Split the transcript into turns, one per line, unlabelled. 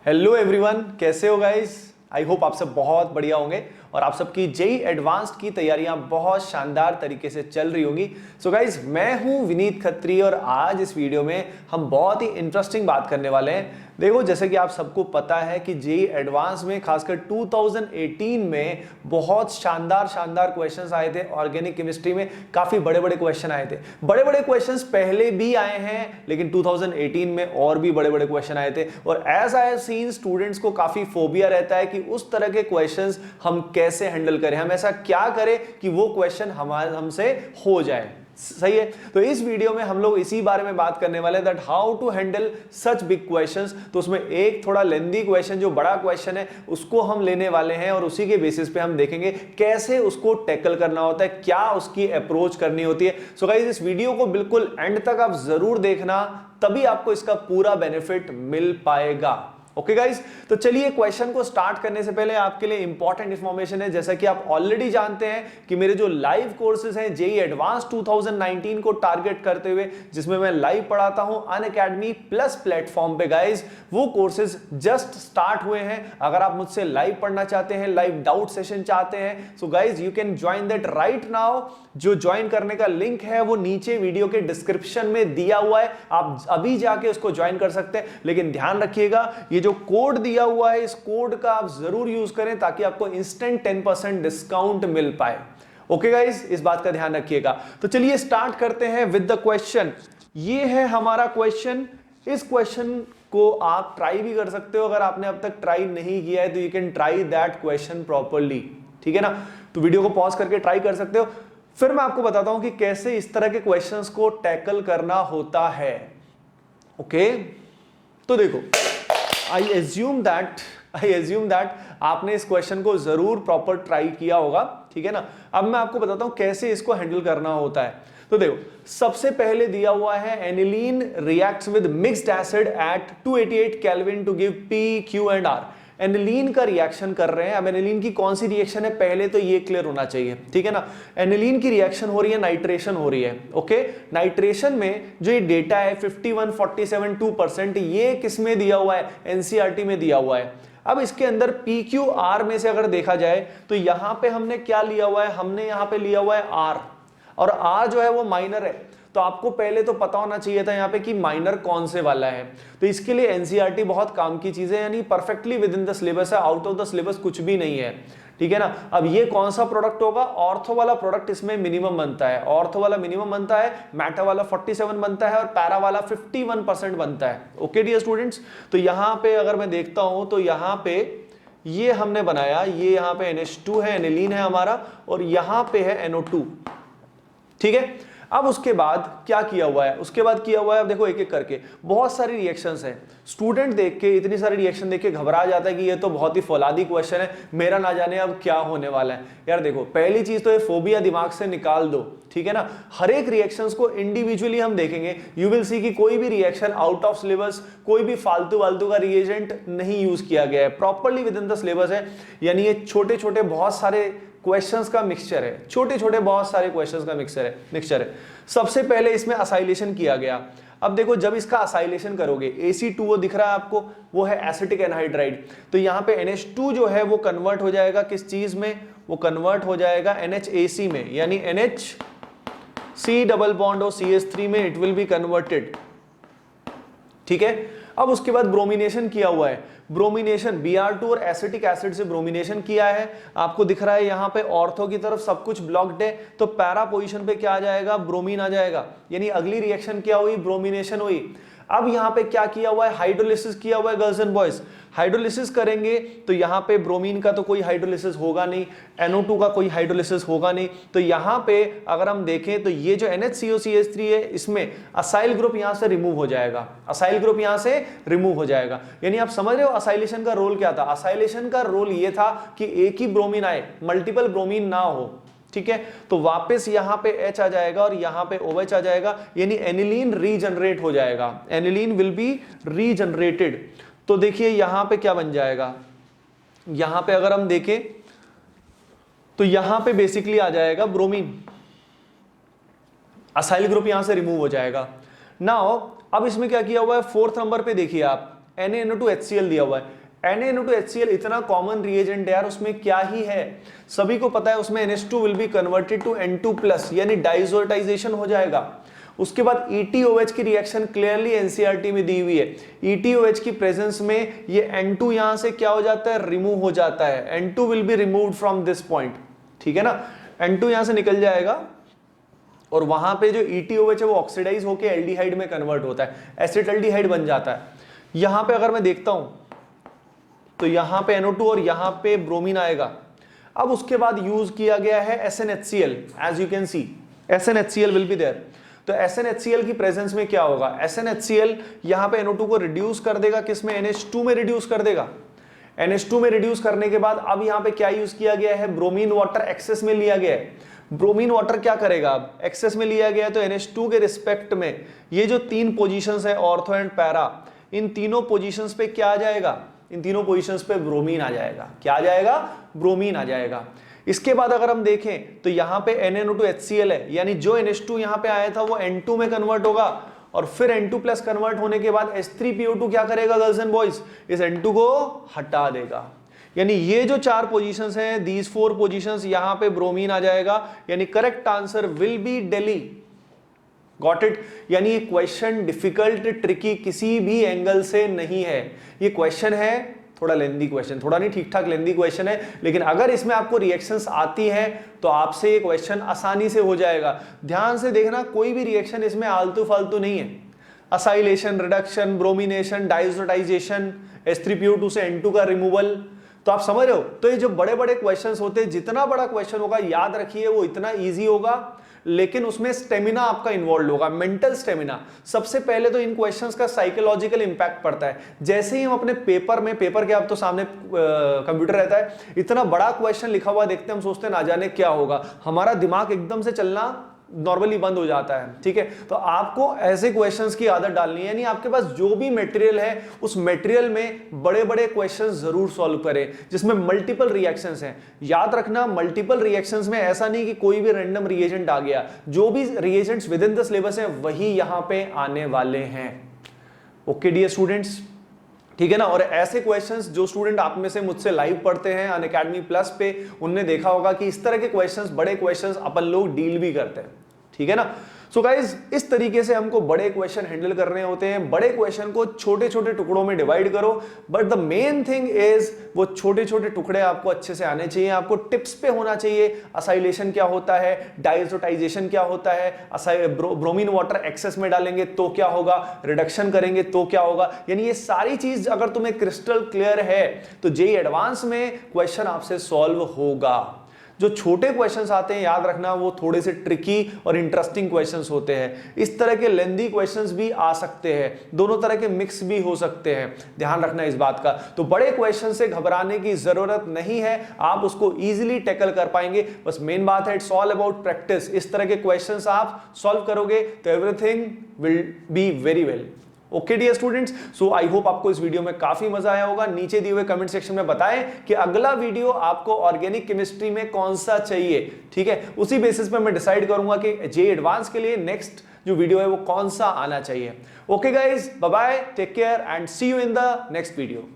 Hello everyone, कैसे हो guys. I hope आप सब बहुत बढ़िया होंगे और आप सबकी जेई एडवांस्ड की तैयारियां बहुत शानदार तरीके से चल रही होंगी। सो गाइस, मैं हूं विनीत खत्री और आज इस वीडियो में हम बहुत ही इंटरेस्टिंग बात करने वाले हैं। देखो, जैसे कि आप सबको पता है कि जेई एडवांस में खासकर 2018 में बहुत शानदार क्वेश्चंस आए थे। ऑर्गेनिक केमिस्ट्री में काफी बड़े बड़े क्वेश्चन आए थे। बड़े बड़े क्वेश्चंस पहले भी आए हैं, लेकिन 2018 में और भी बड़े बड़े क्वेश्चन आए थे। और as I have seen, students को काफी फोबिया रहता है कि उस तरह के क्वेश्चंस हम कैसे हैंडल करें, हम ऐसा क्या करें कि वो क्वेश्चन हमसे हो जाए। सही है। तो इस वीडियो में हम लोग इसी बारे में बात करने वाले हैं, that how to handle such big questions. तो उसमें एक थोड़ा लेंदी क्वेश्चन, जो बड़ा क्वेश्चन है, उसको हम लेने वाले हैं और उसी के बेसिस पे हम देखेंगे कैसे उसको टैकल करना होता है, क्या उसकी अप्रोच करनी होती है। सो गाइस, इस वीडियो को बिल्कुल एंड तक आप जरूर देखना, तभी आपको इसका पूरा बेनिफिट मिल पाएगा। ओके गाइस, तो चलिए क्वेश्चन को स्टार्ट करने से पहले आपके लिए इंपॉर्टेंट इंफॉर्मेशन है। जैसा कि आप ऑलरेडी जानते हैं कि मेरे जो लाइव कोर्सेज हैं जेई एडवांस 2019 को टारगेट करते हुए, जिसमें मैं लाइव पढ़ाता हूं अनअकैडमी प्लस प्लेटफॉर्म पे गाइस, वो कोर्सेज जस्ट स्टार्ट हुए हैं। अगर आप मुझसे लाइव पढ़ना चाहते हैं, लाइव डाउट सेशन चाहते हैं, so guys you can join that right now. जो ज्वाइन करने का लिंक है वो नीचे वीडियो के डिस्क्रिप्शन में दिया हुआ है, आप अभी जाके उसको ज्वाइन कर सकते हैं। लेकिन ध्यान रखिएगा, ये जो कोड दिया हुआ है, इस कोड का आप जरूर यूज करें ताकि आपको इंस्टेंट 10% डिस्काउंट मिल पाए। ओके गाइस, इस बात का ध्यान रखिएगा। तो चलिए स्टार्ट करते हैं विद द क्वेश्चन। ये है हमारा क्वेश्चन। इस क्वेश्चन को आप ट्राई भी कर सकते हो। अगर आपने अब तक ट्राई नहीं किया है तो you can try that question properly. ठीक है ना। तो वीडियो को पॉज करके ट्राई कर सकते हो। फिर मैं आपको बताता हूं कि कैसे इस तरह के क्वेश्चंस को टैकल करना होता है। ओके, तो देखो, आई एज्यूम दैट आपने इस क्वेश्चन को जरूर प्रॉपर ट्राई किया होगा। ठीक है ना। अब मैं आपको बताता हूं कैसे इसको हैंडल करना होता है। तो देखो, सबसे पहले दिया हुआ है aniline reacts with mixed acid at 288 kelvin to give P, Q and R. Aniline का रिएक्शन कर रहे हैं। अब एनिलीन की कौन सी रिएक्शन है, पहले तो ये क्लियर होना चाहिए। ठीक है ना। एनिलीन की रिएक्शन हो रही है, नाइट्रेशन हो रही है। ओके, नाइट्रेशन में जो ये डेटा है 51, 47, 2%, ये किस में दिया हुआ है, एनसीईआरटी में दिया हुआ है। अब इसके अंदर पी क्यू आर में से अगर देखा जाए तो यहां पे हमने क्या लिया हुआ है, हमने यहां पे लिया हुआ है आर, और आर जो है वो माइनर है। तो आपको पहले तो पता होना चाहिए था यहाँ पे कि माइनर कौन से वाला है। तो इसके लिए एनसीईआरटी बहुत काम की चीज है, यानी perfectly with in the syllabus है, आउट ऑफ द सिलेबस कुछ भी नहीं है। ठीक है ना। अब ये कौन सा प्रोडक्ट होगा, ऑर्थो वाला प्रोडक्ट इसमें मिनिमम बनता है। ऑर्थो वाला मिनिमम बनता है, मैटा वाला 47 बनता है और पैरा वाला 51% बनता है। ओके डियर स्टूडेंट्स, तो यहां पे अगर मैं देखता हूं तो यहां पे ये हमने बनाया, ये यहां पे NH2 है, एनिलीन है हमारा, और यहां पे है NO2। ठीक है। अब उसके बाद क्या किया हुआ है, उसके बाद किया हुआ है, अब देखो एक एक करके बहुत सारी रिएक्शंस हैं। स्टूडेंट देख के, इतनी सारी रिएक्शन देख के घबरा जाता है कि ये तो बहुत ही फौलादी क्वेश्चन है, मेरा ना जाने अब क्या होने वाला है। यार देखो, पहली चीज तो ये फोबिया दिमाग से निकाल दो। ठीक है ना। हर एक रिएक्शंस को इंडिविजुअली हम देखेंगे। यू विल सी कि कोई भी रिएक्शन आउट ऑफ सिलेबस, कोई भी फालतू का रिएजेंट नहीं यूज किया गया है, properly with in the syllabus है। यानी ये छोटे छोटे बहुत सारे क्वेश्चंस का मिक्सचर है, छोटे छोटे बहुत सारे क्वेश्चंस का मिक्सचर है। सबसे पहले इसमें असाइलेशन किया गया। अब देखो, जब इसका असाइलेशन करोगे, AC2O दिख रहा है आपको, वो है एसिटिक एनहाइड्राइड। तो यहाँ पे NH2 जो है वो कन्वर्ट हो जाएगा किस चीज में, वो कन्वर्ट हो जाएगा NHAC में, यानी NHC डबल बॉन्ड और CH3 में इट विल बी कन्वर्टेड। ठीक है। अब उसके बाद ब्रोमिनेशन किया हुआ है। ब्रोमिनेशन Br2 और एसिटिक एसिड से ब्रोमिनेशन किया है। आपको दिख रहा है यहाँ पे ऑर्थो की तरफ सब कुछ ब्लॉक्ड है, तो पैरा पोजीशन पे क्या आ जाएगा, ब्रोमीन आ जाएगा। यानी अगली रिएक्शन क्या हुई, ब्रोमिनेशन हुई। अब यहाँ पे क्या किया हुआ है, हाइड्रोलिसिस किया हुआ है गर्ल्स एंड बॉयज। हाइड्रोलिसिस करेंगे तो यहाँ पे ब्रोमीन का तो कोई हाइड्रोलिसिस होगा नहीं, NO2 का कोई हाइड्रोलिसिस होगा नहीं। तो यहाँ पे अगर हम देखें तो ये जो NHCOCH3 है, इसमें असाइल ग्रुप यहाँ से रिमूव हो जाएगा, असाइल ग्रुप यहाँ से रिमूव हो जाएगा। यानी आप समझ रहे हो असाइलेशन का रोल क्या था। असाइलेशन का रोल ये था कि एक ही ब्रोमीन आए, मल्टीपल ब्रोमीन ना हो। ठीक है। तो वापस यहां पे H आ जाएगा और यहां पे OH आ जाएगा, यानी एनिलीन रीजनरेट हो जाएगा, एनिलीन विल बी रीजनरेटेड। तो देखिए यहां पे क्या बन जाएगा, यहां पे अगर हम देखें तो यहां पे बेसिकली आ जाएगा ब्रोमीन, असाइल ग्रुप यहां से रिमूव हो जाएगा। नाउ अब इसमें क्या किया हुआ है, फोर्थ नंबर पे देखिए आप, NaNO2HCl दिया हुआ है। NaNO2HCl इतना कॉमन रिएजेंट है यार, उसमें क्या ही है, सभी को पता है उसमें NH2 will be converted to N2+ यानी डाइसोर्टाइजेशन हो जाएगा। उसके बाद ETOH की रिएक्शन क्लियरली एनसीईआरटी में दी हुई है। ETOH की प्रेजेंस में ये N2 यहां से क्या हो जाता है, रिमूव हो जाता है। N2 will be removed from this point, ठीक है ना, N2 यहां से निकल जाएगा और वहां पे जो ETOH है वो ऑक्सीडाइज होकर एल्डिहाइड में कन्वर्ट होता है, एसिटल्डिहाइड बन जाता है। यहां पे अगर मैं देखता हूं तो यहां पे NO2 और यहां पे ब्रोमीन आएगा। अब उसके बाद यूज किया गया है SnHCl, as you can see SnHCl will be there. तो SnHCl की प्रेजेंस में क्या होगा, SnHCl यहां पे NO2 को रिड्यूस कर देगा, किसमें, NH2 में रिड्यूस कर देगा। NH2 में रिड्यूस करने के बाद अब यहां पे क्या यूज किया गया है, ब्रोमीन वाटर एक्सेस में लिया गया है। ब्रोमीन वाटर क्या करेगा, अब एक्सेस में लिया गया है तो NH2 के रिस्पेक्ट में ये जो 3 पोजीशंस है ऑर्थो एंड पैरा, इन तीनों पोजीशंस पे क्या आ जाएगा, इन तीनों पोजीशंस पे ब्रोमीन आ जाएगा। क्या आ जाएगा, ब्रोमीन आ जाएगा। इसके बाद अगर हम देखें तो यहां पे NaNO2HCl है, यानी जो NH2 यहां पे आया था वो N2 में कन्वर्ट होगा और फिर N2+ कन्वर्ट होने के बाद H3PO2 क्या करेगा गर्ल्स एंड बॉयज, इस N2 को हटा देगा। यानी ये जो 4 पोजीशंस हैं, दीज 4 पोजीशंस, यहां पे ब्रोमीन आ जाएगा, यानी correct answer will be Delhi. Got it. यानी ये क्वेश्चन डिफिकल्ट ट्रिकी किसी भी एंगल से नहीं है। ये क्वेश्चन है थोड़ा लेंदी क्वेश्चन, थोड़ा नहीं, ठीक ठाक लेंदी क्वेश्चन है, लेकिन अगर इसमें आपको रिएक्शंस आती हैं तो आपसे ये क्वेश्चन आसानी से हो जाएगा। ध्यान से देखना, कोई भी रिएक्शन इसमें आलतू फालतू नहीं है। असाइलेशन, रिडक्शन, ब्रोमिनेशन, डाइसोटाइजेशन, H3PO2 से N2 का रिमूवल, तो आप समझ रहे हो। तो ये जो बड़े बड़े क्वेश्चंस होते हैं, जितना बड़ा क्वेश्चन होगा याद रखिए वो इतना ईजी होगा, लेकिन उसमें स्टेमिना आपका इन्वॉल्व होगा, मेंटल स्टेमिना। सबसे पहले तो इन क्वेश्चंस का साइकोलॉजिकल इंपैक्ट पड़ता है। जैसे ही हम अपने पेपर में, पेपर के आप तो सामने कंप्यूटर रहता है, इतना बड़ा क्वेश्चन लिखा हुआ देखते हैं, हम सोचते हैं ना जाने क्या होगा, हमारा दिमाग एकदम से चलना नॉर्मली बंद हो जाता है, ठीक है। तो आपको ऐसे क्वेश्चंस की आदत डालनी है, यानी आपके पास जो भी मटेरियल है उस मटेरियल में बड़े बड़े क्वेश्चंस जरूर सॉल्व करें जिसमें मल्टीपल रिएक्शंस हैं। याद रखना, मल्टीपल रिएक्शंस में ऐसा नहीं कि कोई भी रैंडम रिएजेंट आ गया, जो भी reagents with in the syllabus है वही यहां पे आने वाले हैं। ओके डियर स्टूडेंट्स, ठीक है ना। और ऐसे क्वेश्चंस जो स्टूडेंट आप में से मुझसे लाइव पढ़ते हैं अनअकैडमी प्लस पे, उनने देखा होगा कि इस तरह के क्वेश्चंस, बड़े क्वेश्चंस अपन लोग डील भी करते हैं, ठीक है ना। सो गाइज, इस तरीके से हमको बड़े क्वेश्चन हैंडल करने होते हैं। बड़े क्वेश्चन को छोटे छोटे टुकड़ों में डिवाइड करो, but the main thing is वो छोटे छोटे टुकड़े आपको अच्छे से आने चाहिए। आपको टिप्स पे होना चाहिए, असाइलेशन क्या होता है, डाइसोटाइजेशन क्या होता है, ब्रोमीन वाटर एक्सेस में डालेंगे तो क्या होगा, रिडक्शन करेंगे तो क्या होगा। यानी ये सारी चीज अगर तुम्हें क्रिस्टल क्लियर है तो जेईई एडवांस में क्वेश्चन आपसे सॉल्व होगा। जो छोटे क्वेश्चंस आते हैं, याद रखना, वो थोड़े से ट्रिकी और इंटरेस्टिंग क्वेश्चंस होते हैं। इस तरह के लेंदी क्वेश्चंस भी आ सकते हैं, दोनों तरह के मिक्स भी हो सकते हैं, ध्यान रखना इस बात का। तो बड़े क्वेश्चन से घबराने की जरूरत नहीं है, आप उसको इजीली टैकल कर पाएंगे। बस मेन बात है, इट्स ऑल अबाउट प्रैक्टिस। इस तरह के क्वेश्चंस आप सॉल्व करोगे तो everything will be very well. Okay dear students, so I hope आपको इस वीडियो में काफी मजा आया होगा। नीचे दिए हुए कमेंट सेक्शन में बताएं कि अगला वीडियो आपको ऑर्गेनिक केमिस्ट्री में कौन सा चाहिए, ठीक है। उसी बेसिस पे मैं डिसाइड करूंगा कि जेईई एडवांस के लिए नेक्स्ट जो वीडियो है वो कौन सा आना चाहिए। Okay guys, bye bye, take care and see you in the next video.